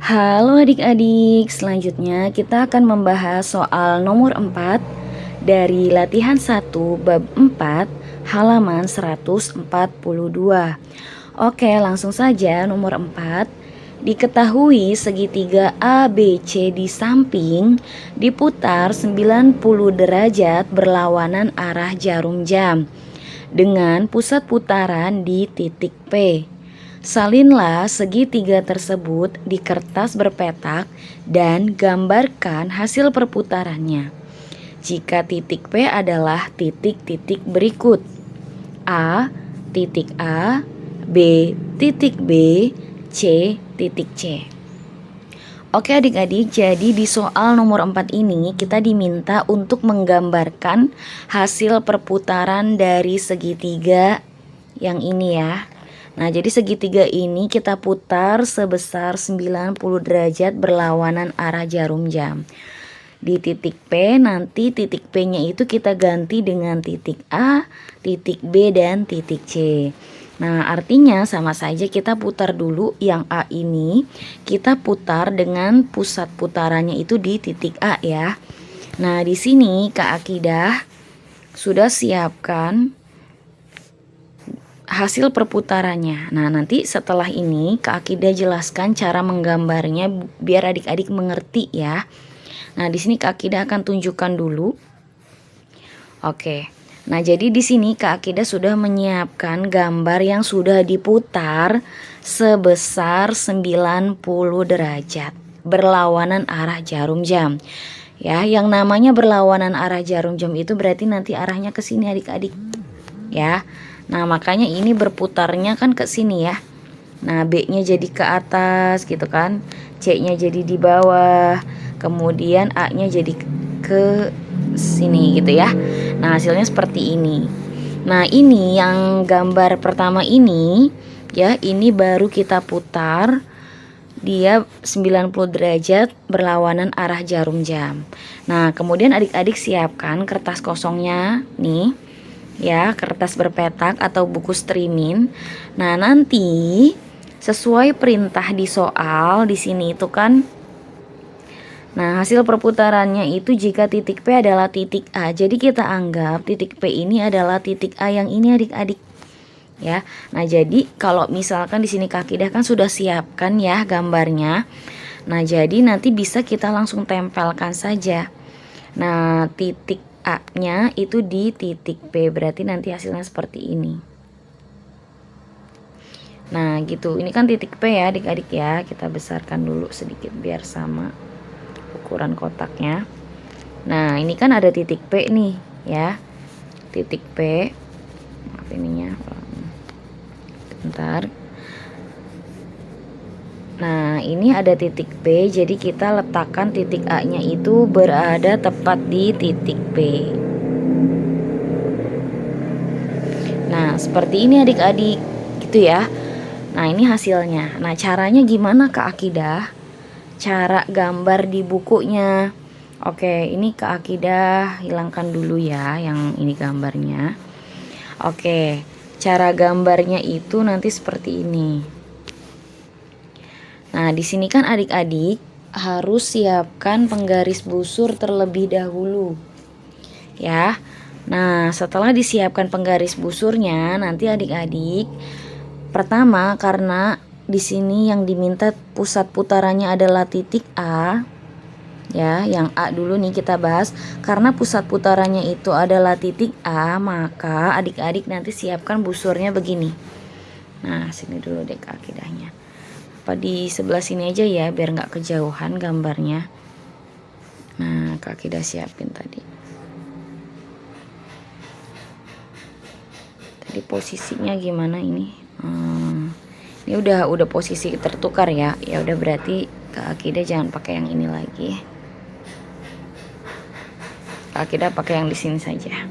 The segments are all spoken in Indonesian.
Halo adik-adik, selanjutnya kita akan membahas soal nomor 4 dari latihan 1 bab 4 halaman 142. Oke, langsung saja nomor 4. Diketahui segitiga ABC di samping diputar 90 derajat berlawanan arah jarum jam dengan pusat putaran di titik P. Salinlah segitiga tersebut di kertas berpetak dan gambarkan hasil perputarannya. Jika titik P adalah titik-titik berikut: A, titik A, B, titik B, C, titik C. Oke adik-adik, jadi di soal nomor 4 ini kita diminta untuk menggambarkan hasil perputaran dari segitiga yang ini ya. Nah, jadi segitiga ini kita putar sebesar 90 derajat berlawanan arah jarum jam. Di titik P, nanti titik P-nya itu kita ganti dengan titik A, titik B, dan titik C. Nah, artinya sama saja kita putar dulu yang A ini, kita putar dengan pusat putarannya itu di titik A ya. Nah, di sini Kak Akidah sudah siapkan hasil perputarannya. Nah, nanti setelah ini Kak Akidah jelaskan cara menggambarnya biar adik-adik mengerti ya. Nah, di sini Kak Akidah akan tunjukkan dulu. Oke. Nah, jadi di sini Kak Akidah sudah menyiapkan gambar yang sudah diputar sebesar 90 derajat berlawanan arah jarum jam. Ya, yang namanya berlawanan arah jarum jam itu berarti nanti arahnya ke sini adik-adik. Ya. Nah, makanya ini berputarnya kan ke sini ya. Nah, B-nya jadi ke atas gitu kan. C-nya jadi di bawah. Kemudian A-nya jadi ke sini gitu ya. Nah, hasilnya seperti ini. Nah, ini yang gambar pertama ini ya, ini baru kita putar. Dia 90 derajat berlawanan arah jarum jam. Nah, kemudian adik-adik siapkan kertas kosongnya nih. Ya, kertas berpetak atau buku streaming. Nah, nanti sesuai perintah di soal di sini itu kan. Nah, hasil perputarannya itu jika titik P adalah titik A. Jadi kita anggap titik P ini adalah titik A yang ini adik-adik. Ya. Nah, jadi kalau misalkan di sini Kak Akidah kan sudah siapkan ya gambarnya. Nah, jadi nanti bisa kita langsung tempelkan saja. Nah, titik A-nya itu di titik P, berarti nanti hasilnya seperti ini. Nah, gitu. Ini kan titik P ya, adik-adik ya. Kita besarkan dulu sedikit biar sama ukuran kotaknya. Nah, ini kan ada titik P nih, ya. Titik P. Maaf ininya. Bentar. Nah, ini ada titik P, jadi kita letakkan titik A-nya itu berada tepat di titik P. Nah, seperti ini adik-adik, gitu ya. Nah, ini hasilnya. Nah, caranya gimana Kak Akidah? Cara gambar di bukunya. Oke, ini Kak Akidah hilangkan dulu ya yang ini gambarnya. Oke, cara gambarnya itu nanti seperti ini. Nah, di sini kan adik-adik harus siapkan penggaris busur terlebih dahulu. Ya. Nah, setelah disiapkan penggaris busurnya, nanti adik-adik pertama karena di sini yang diminta pusat putarannya adalah titik A. Ya, yang A dulu nih kita bahas. Karena pusat putarannya itu adalah titik A, maka adik-adik nanti siapkan busurnya begini. Nah, sini dulu deh Kak Akidahnya. Di sebelah sini aja ya biar nggak kejauhan gambarnya. Nah, Kak Akidah siapin tadi posisinya gimana ini? Ini udah posisi tertukar ya. Ya udah berarti Kak Akidah jangan pakai yang ini lagi. Kak Akidah pakai yang di sini saja.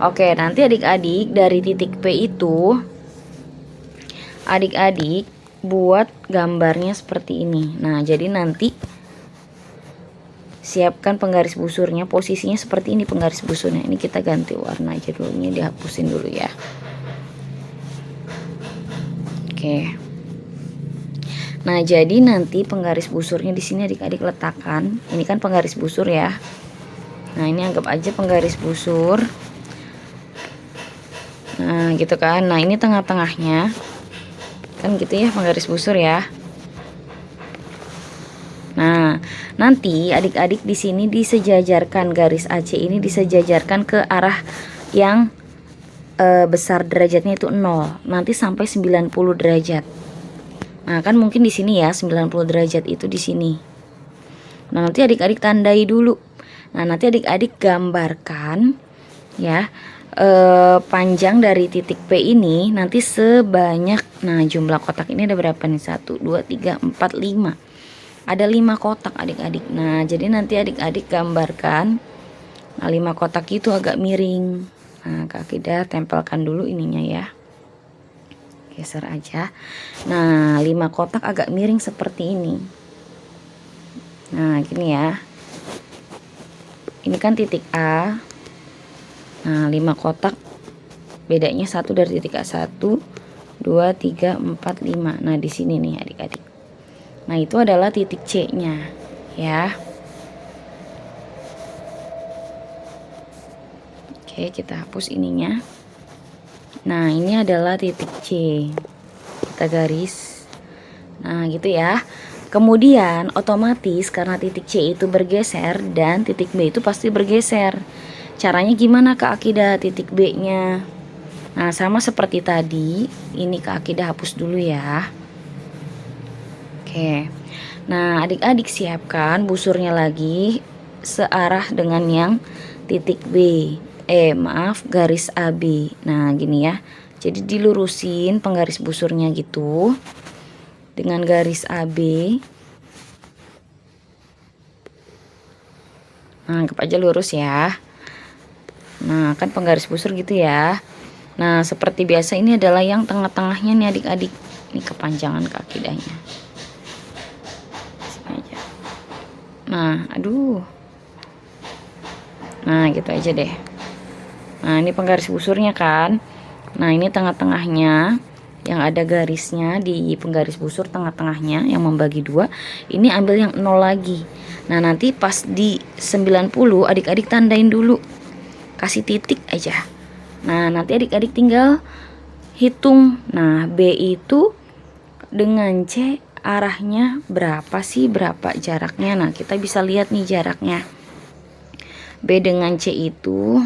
Oke, nanti adik-adik dari titik P itu adik-adik buat gambarnya seperti ini. Nah, jadi nanti siapkan penggaris busurnya, posisinya seperti ini penggaris busurnya. Ini kita ganti warna aja dulu, ini dihapusin dulu ya. Oke. Nah, jadi nanti penggaris busurnya di sini adik-adik letakkan. Ini kan penggaris busur ya. Nah, ini anggap aja penggaris busur. Nah, gitu kan. Nah, ini tengah-tengahnya. Kan gitu ya penggaris busur ya. Nah, nanti adik-adik di sini disejajarkan, garis AC ini disejajarkan ke arah yang besar derajatnya itu 0. Nanti sampai 90 derajat. Nah, kan mungkin di sini ya 90 derajat itu di sini. Nah, nanti adik-adik tandai dulu. Nah, nanti adik-adik gambarkan ya panjang dari titik P ini nanti sebanyak, nah jumlah kotak ini ada berapa nih? 1, 2, 3, 4, 5. Ada 5 kotak adik-adik. Nah, jadi nanti adik-adik gambarkan. Nah, 5 kotak itu agak miring. Nah, Kak Akidah tempelkan dulu ininya ya. Geser aja. Nah, 5 kotak agak miring seperti ini. Nah, gini ya. Ini kan titik A. Nah, 5 kotak bedanya 1 dari titik A. 1, 2, 3, 4, 5. Nah, di sini nih adik-adik. Nah, itu adalah titik C-nya ya. Oke, kita hapus ininya. Nah, ini adalah titik C. Kita garis. Nah, gitu ya. Kemudian otomatis karena titik C itu bergeser dan titik B itu pasti bergeser. Caranya gimana Kak Akidah titik B-nya? Nah, sama seperti tadi. Ini Kak Akidah hapus dulu ya. Oke. Nah, adik-adik siapkan busurnya lagi searah dengan yang titik B. Garis AB. Nah, gini ya. Jadi dilurusin penggaris busurnya gitu. Dengan garis AB. Nah, anggap aja lurus ya. Nah, kan penggaris busur gitu ya. Nah, seperti biasa ini adalah yang tengah-tengahnya nih adik-adik. Ini kepanjangan Kak Akidahnya. Nah, aduh. Nah, gitu aja deh. Nah, ini penggaris busurnya kan. Nah, ini tengah-tengahnya yang ada garisnya di penggaris busur tengah-tengahnya yang membagi 2. Ini ambil yang 0 lagi. Nah, nanti pas di 90 adik-adik tandain dulu. Kasih titik aja. Nah, nanti adik-adik tinggal hitung. Nah, B itu dengan C arahnya berapa sih, berapa jaraknya. Nah, kita bisa lihat nih jaraknya. B dengan C itu,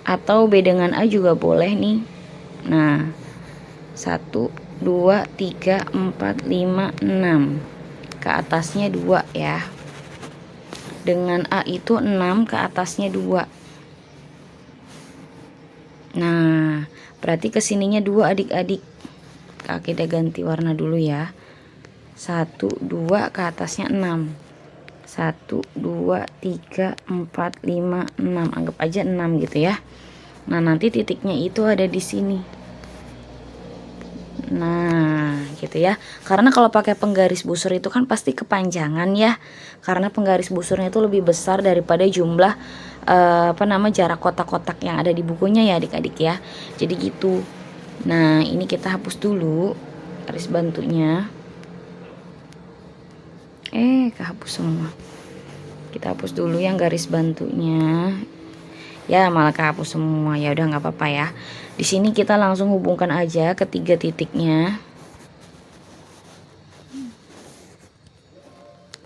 atau B dengan A juga boleh nih. Nah, 1, 2, 3, 4, 5, 6. Ke atasnya 2 ya. Dengan A itu 6, ke atasnya 2. Nah, berarti kesininya 2 adik-adik. Kak Akidah ganti warna dulu ya. 1, 2, ke atasnya 6. 1, 2, 3, 4, 5, 6. Anggap aja 6 gitu ya. Nah, nanti titiknya itu ada di sini. Nah, gitu ya. Karena kalau pakai penggaris busur itu kan pasti kepanjangan ya. Karena penggaris busurnya itu lebih besar daripada jumlah jarak kotak-kotak yang ada di bukunya ya adik-adik ya. Jadi gitu. Nah, ini kita hapus dulu garis bantunya. Kehapus semua. Kita hapus dulu yang garis bantunya. Ya, malah kehapus semua. Ya udah nggak apa-apa ya. Di sini kita langsung hubungkan aja ketiga titiknya.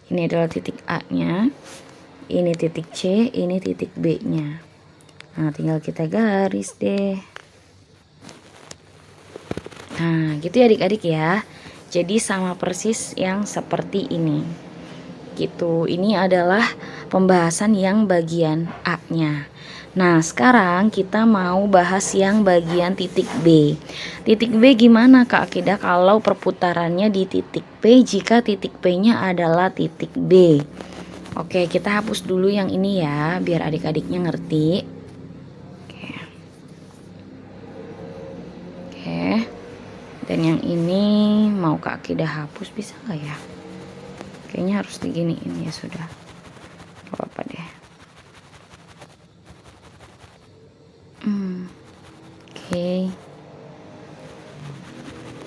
Ini adalah titik A-nya. Ini titik C, ini titik B-nya. Nah, tinggal kita garis deh. Nah, gitu ya adik-adik ya. Jadi sama persis yang seperti ini. Gitu. Ini adalah pembahasan yang bagian A-nya. Nah, sekarang kita mau bahas yang bagian titik B. Titik B gimana Kak Akidah kalau perputarannya di titik P jika titik P-nya adalah titik B? Oke, kita hapus dulu yang ini ya, biar adik-adiknya ngerti. Oke. Dan yang ini mau Kak Akidah hapus bisa nggak ya? Kayaknya harus diginiin ya sudah. Gak apa-apa deh. Oke.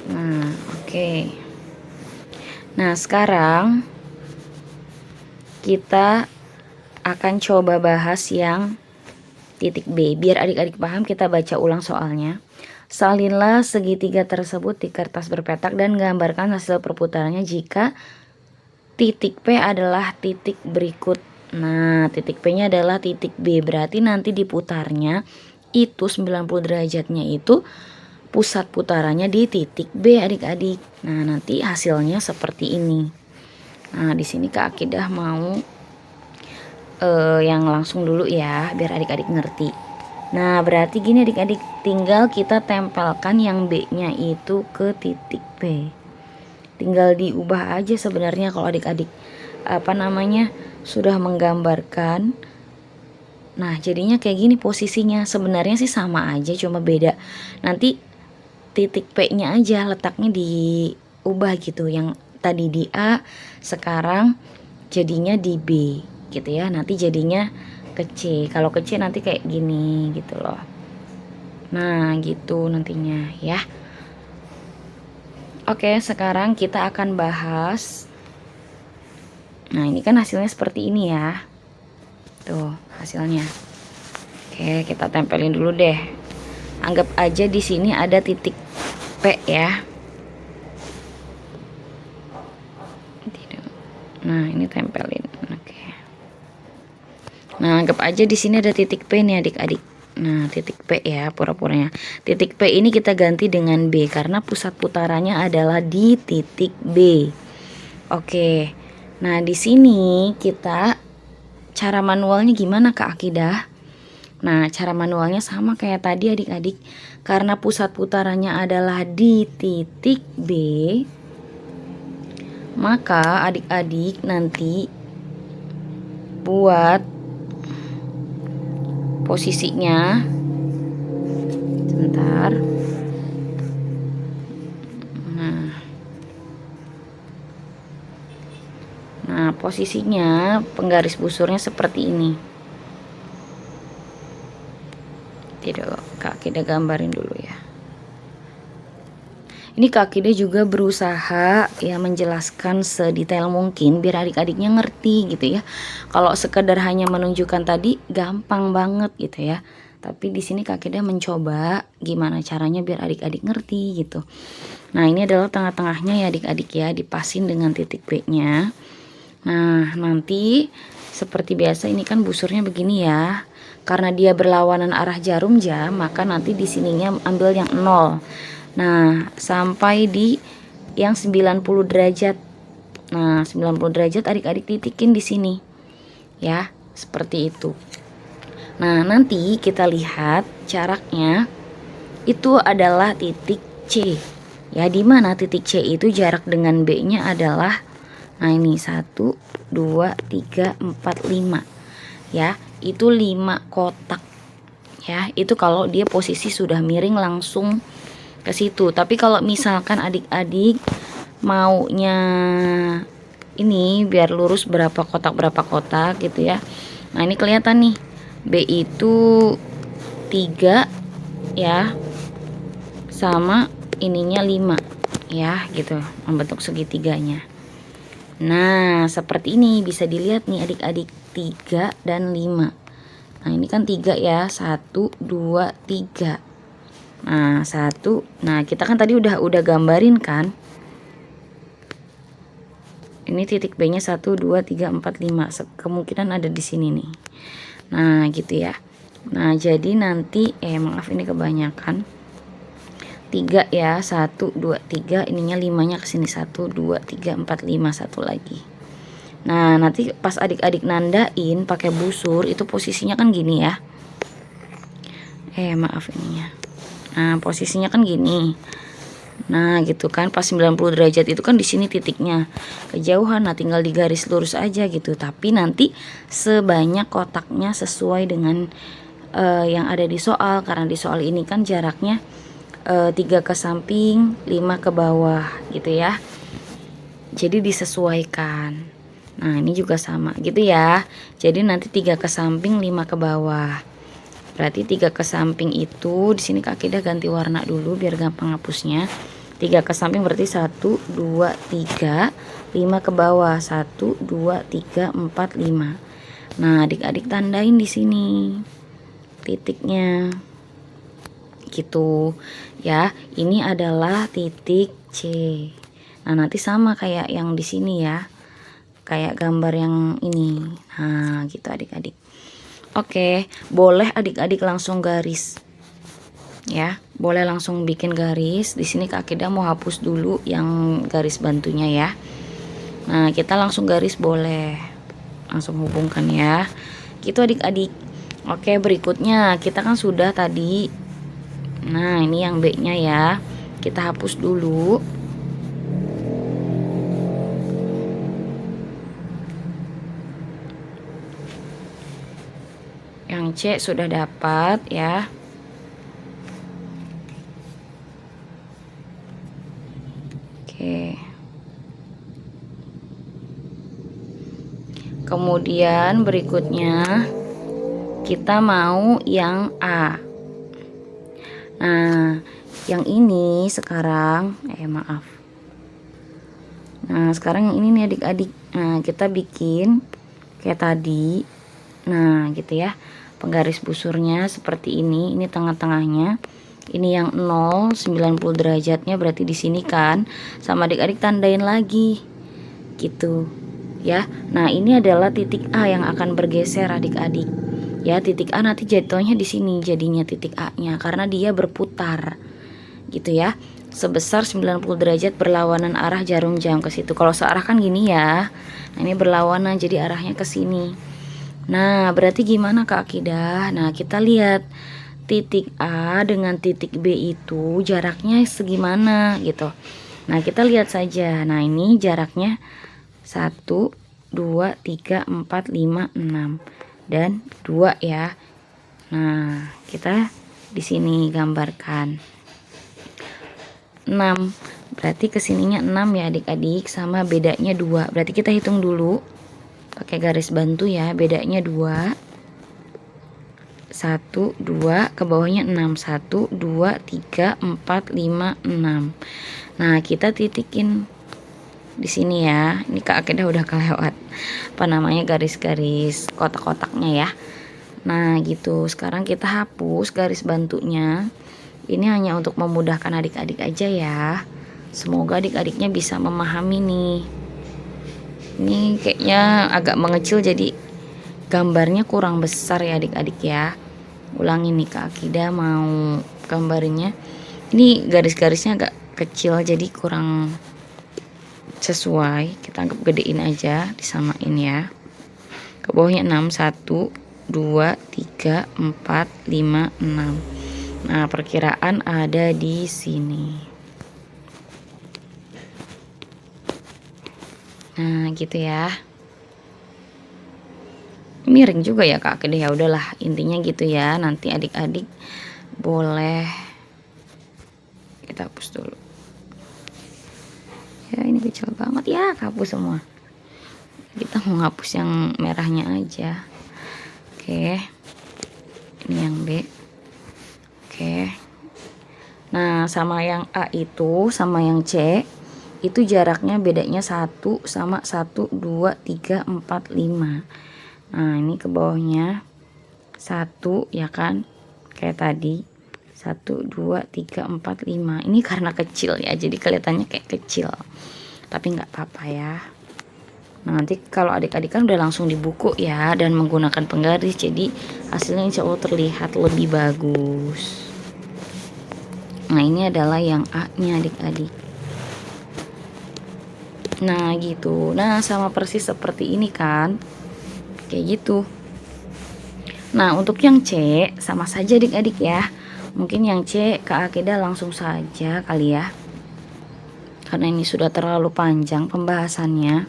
Nah, oke. Oke. Nah, sekarang kita akan coba bahas yang titik B. Biar adik-adik paham, kita baca ulang soalnya. Salinlah segitiga tersebut di kertas berpetak dan gambarkan hasil perputarannya jika titik P adalah titik berikut. Nah, titik P-nya adalah titik B. Berarti nanti diputarnya itu 90 derajatnya itu pusat putarannya di titik B, adik-adik. Nah, nanti hasilnya seperti ini. Nah, di sini Kak Akidah mau yang langsung dulu ya, biar adik-adik ngerti. Nah, berarti gini adik-adik, tinggal kita tempelkan yang B-nya itu ke titik P. Tinggal diubah aja sebenarnya kalau adik-adik sudah menggambarkan. Nah, jadinya kayak gini posisinya. Sebenarnya sih sama aja, cuma beda. Nanti titik P-nya aja letaknya diubah gitu. Yang tadi di A, sekarang jadinya di B gitu ya. Nanti jadinya ke C. Kalau ke C nanti kayak gini gitu loh. Nah, gitu nantinya ya. Oke, sekarang kita akan bahas. Nah, ini kan hasilnya seperti ini ya. Tuh, hasilnya. Oke, kita tempelin dulu deh. Anggap aja di sini ada titik P ya. Nah, ini tempelin. Oke. Nah, anggap aja di sini ada titik P nih adik-adik. Nah, titik P ya pura-puranya. Titik P ini kita ganti dengan B karena pusat putarannya adalah di titik B. Oke. Nah, di sini kita cara manualnya gimana Kak Akidah? Nah, cara manualnya sama kayak tadi adik-adik. Karena pusat putarannya adalah di titik B, maka adik-adik nanti buat posisinya. Sebentar. Nah, posisinya penggaris busurnya seperti ini. Tidak, Kak Kida gambarin dulu ya. Ini Kak Kida juga berusaha ya menjelaskan sedetail mungkin biar adik-adiknya ngerti gitu ya. Kalau sekedar hanya menunjukkan tadi gampang banget gitu ya. Tapi di sini Kak Kida mencoba gimana caranya biar adik-adik ngerti gitu. Nah, ini adalah tengah-tengahnya ya adik-adik ya, dipasin dengan titik B-nya. Nah, nanti seperti biasa ini kan busurnya begini ya. Karena dia berlawanan arah jarum jam, maka nanti di sininya ambil yang 0. Nah, sampai di yang 90 derajat. Nah, 90 derajat adik-adik titikin di sini. Ya, seperti itu. Nah, nanti kita lihat jaraknya itu adalah titik C. Ya, di mana titik C itu jarak dengan B-nya adalah, nah ini 1, 2, 3, 4, 5. Ya, itu 5 kotak. Ya, itu kalau dia posisi sudah miring langsung ke situ. Tapi kalau misalkan adik-adik maunya ini biar lurus berapa kotak gitu ya. Nah, ini kelihatan nih. B itu 3 ya. Sama ininya 5 ya gitu, membentuk segitiganya. Nah, seperti ini bisa dilihat nih adik-adik, 3 dan 5. Nah, ini kan 3 ya, 1, 2, 3. Nah, 1. Nah, kita kan tadi udah gambarin kan. Ini titik B-nya 1, 2, 3, 4, 5. Kemungkinan ada di sini nih. Nah, gitu ya. Nah, jadi nanti maaf ini kebanyakan. 3 ya, 1, 2, 3, ininya 5-nya ke sini, 1, 2, 3, 4, 5, satu lagi. Nah, nanti pas adik-adik nandain pakai busur itu posisinya kan gini ya. Maaf ininya. Nah, posisinya kan gini. Nah, gitu kan, pas 90 derajat itu kan di sini titiknya kejauhan. Nah, tinggal digaris lurus aja gitu. Tapi nanti sebanyak kotaknya sesuai dengan yang ada di soal, karena di soal ini kan jaraknya 3 ke samping, 5 ke bawah gitu ya. Jadi disesuaikan. Nah, ini juga sama gitu ya. Jadi nanti 3 ke samping, 5 ke bawah. Berarti 3 ke samping itu di sini Kak Kida ganti warna dulu biar gampang hapusnya. 3 3 ke samping berarti 1 2 3, 5 ke bawah 1 2 3 4 5. Nah, adik-adik tandain di sini titiknya. Gitu ya. Ini adalah titik C. Nah, nanti sama kayak yang di sini ya. Kayak gambar yang ini. Nah, gitu adik-adik. Oke, boleh adik-adik langsung garis. Ya, boleh langsung bikin garis. Di sini Kak Akidah mau hapus dulu yang garis bantunya ya. Nah, kita langsung garis boleh. Langsung hubungkan ya. Gitu adik-adik. Oke, berikutnya kita kan sudah tadi. Nah, ini yang B-nya ya. Kita hapus dulu. Yang C sudah dapat ya. Oke. Kemudian berikutnya kita mau yang A. Nah, yang ini sekarang maaf. Nah, sekarang yang ini nih adik-adik. Nah, kita bikin kayak tadi. Nah, gitu ya. Penggaris busurnya seperti ini. Ini tengah-tengahnya. Ini yang 0 90 derajatnya berarti di sini kan. Sama adik-adik tandain lagi. Gitu. Ya. Nah, ini adalah titik A yang akan bergeser adik-adik. Ya, titik A nanti jatuhnya di sini jadinya titik A-nya karena dia berputar. Gitu ya. Sebesar 90 derajat berlawanan arah jarum jam ke situ. Kalau searah kan gini ya. Nah, ini berlawanan jadi arahnya ke sini. Nah, berarti gimana Kak Akidah? Nah, kita lihat titik A dengan titik B itu jaraknya segimana gitu. Nah, kita lihat saja. Nah, ini jaraknya 1 2 3 4 5 6 dan 2 ya. Nah, kita di sini gambarkan 6. Berarti kesininya 6 ya adik-adik, sama bedanya 2. Berarti kita hitung dulu pakai garis bantu ya. Bedanya 2. 1 2 ke bawahnya 6. 1 2 3 4 5 6. Nah, kita titikin di sini ya. Ini Kak Akidah udah kelewat apa namanya garis-garis kotak-kotaknya ya. Nah, gitu. Sekarang kita hapus garis bantunya. Ini hanya untuk memudahkan adik-adik aja ya. Semoga adik-adiknya bisa memahami nih. Ini kayaknya agak mengecil jadi gambarnya kurang besar ya adik-adik ya. Ulangi nih Kak Akidah mau gambarnya. Ini garis-garisnya agak kecil jadi kurang sesuai. Kita anggap gedein aja, disamain ya. Ke bawahnya 6 1 2 3 4 5 6. Nah, perkiraan ada di sini. Nah, gitu ya. Miring juga ya Kak. Deh ya udahlah, intinya gitu ya. Nanti adik-adik boleh kita hapus dulu. Ya, ini kecil banget ya, hapus semua. Kita mau ngapus yang merahnya aja. Oke. Ini yang B. Oke. Nah, sama yang A itu sama yang C itu jaraknya bedanya 1 sama 1 2 3 4 5. Nah, ini ke bawahnya 1 ya kan, kayak tadi 1 2 3 4 5. Ini karena kecil ya, jadi kelihatannya kayak kecil, tapi nggak apa-apa ya. Nah, nanti kalau adik-adik kan udah langsung di buku ya dan menggunakan penggaris, jadi hasilnya insya Allah terlihat lebih bagus. Nah, ini adalah yang A nya adik-adik. Nah, gitu. Nah, sama persis seperti ini kan, kayak gitu. Nah, untuk yang C sama saja adik-adik ya. Mungkin yang C Kak Akidah langsung saja kali ya, karena ini sudah terlalu panjang pembahasannya.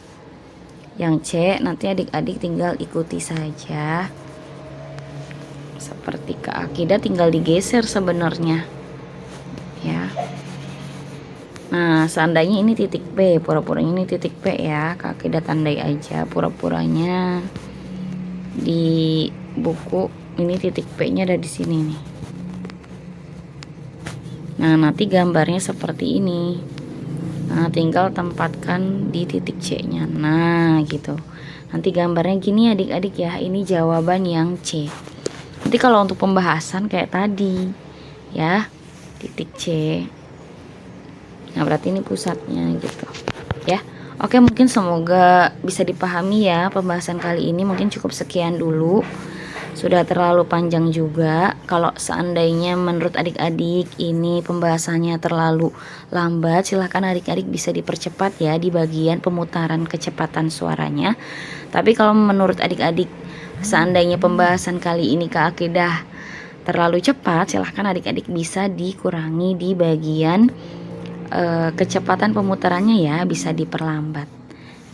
Yang C nanti adik-adik tinggal ikuti saja. Seperti Kak Akidah tinggal digeser sebenarnya ya. Nah, seandainya ini titik P, pura-puranya ini titik P ya, Kak Akidah tandai aja pura-puranya. Di buku ini titik P nya ada di sini nih. Nah, nanti gambarnya seperti ini. Nah, tinggal tempatkan di titik C-nya. Nah, gitu. Nanti gambarnya gini adik-adik ya. Ini jawaban yang C. Nanti kalau untuk pembahasan kayak tadi ya, titik C. Nah, berarti ini pusatnya gitu. Ya. Oke, mungkin semoga bisa dipahami ya pembahasan kali ini. Mungkin cukup sekian dulu. Sudah terlalu panjang juga. Kalau seandainya menurut adik-adik ini pembahasannya terlalu lambat, silahkan adik-adik bisa dipercepat ya di bagian pemutaran kecepatan suaranya. Tapi kalau menurut adik-adik seandainya pembahasan kali ini ke akidah terlalu cepat, silahkan adik-adik bisa dikurangi di bagian kecepatan pemutarannya ya, bisa diperlambat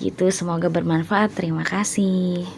gitu. Semoga bermanfaat. Terima kasih.